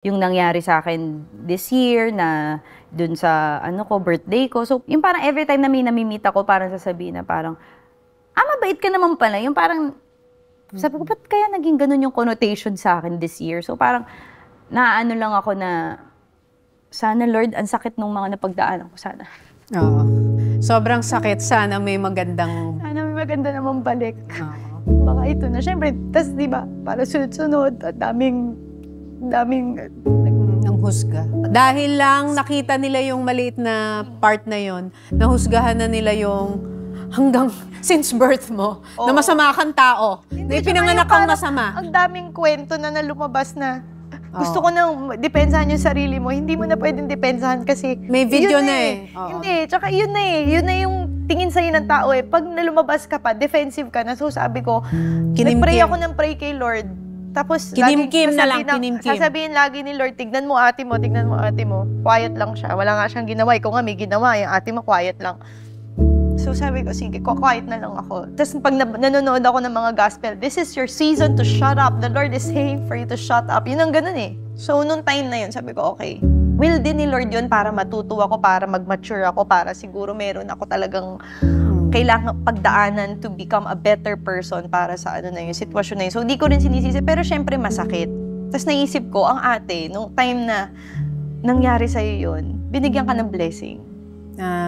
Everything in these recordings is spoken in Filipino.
Yung nangyari sa akin this year na dun sa birthday ko. So, yung parang every time na may namimit ako, parang sasabihin na parang, mabait ka naman pala. Yung parang, sabi ko, ba't kaya naging ganun yung connotation sa akin this year? So, parang, naano lang ako na, sana Lord, ang sakit nung mga napagdaanan ko, sana. Oo. Sobrang sakit. Sana may magandang... Sana may maganda naman balik. Baka ito na. Siyempre, tas diba, para sunod-sunod at daming ng husga. Dahil lang nakita nila yung maliit na part na yon, nahusgahan na nila yung hanggang since birth mo, na masama kang tao, na ipinanganak kang masama. Ang daming kwento na lumabas na gusto ko nang depensahan yung sarili mo. Hindi mo na pwedeng depensahan kasi may video na eh. Hindi, tsaka yun na eh. Yun na yung tingin sa'yo ng tao eh. Pag nalumabas ka pa, defensive ka na. So sabi ko, nag-pray ako ng pray kay Lord. Tapos, kinimkim na lang, kinimkim. Sasabihin lagi ni Lord, tignan mo ate mo, tignan mo ate mo. Quiet lang siya. Wala nga siyang ginawa. Ikaw nga may ginawa. Yung ate mo, quiet lang. So sabi ko, sige, quiet na lang ako. Tapos pag nanonood ako ng mga gospel, this is your season to shut up. The Lord is saying for you to shut up. Yun ang ganun eh. So nung time na yun, sabi ko, okay. Will din ni Lord yun para matuto ako, para mag-mature ako, para siguro meron ako talagang kailangan pagdaanan to become a better person para sa yung sitwasyon na yun. So, di ko rin sinisisi, pero syempre masakit. Tapos naisip ko, ang ate, nung time na nangyari sa'yo yun, binigyan ka ng blessing.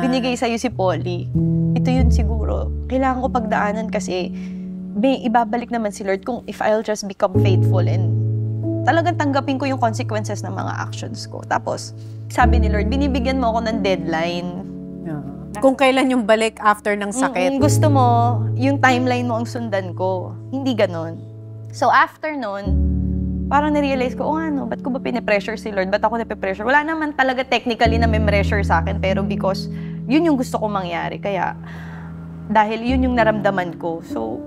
Binigay sa'yo si Polly. Ito yun siguro. Kailangan ko pagdaanan kasi may ibabalik naman si Lord kung if I'll just become faithful and talagang tanggapin ko yung consequences ng mga actions ko. Tapos, sabi ni Lord, binibigyan mo ako ng deadline. Kung kailan yung balik after ng sakit. Gusto mo, yung timeline mo ang sundan ko. Hindi ganon. So after nun, parang na-realize ko, ba't ko ba pinipressure si Lord? Ba't ako napipressure? Wala naman talaga technically na may pressure sa akin, pero because yun yung gusto kong mangyari. Kaya, dahil yun yung naramdaman ko. So,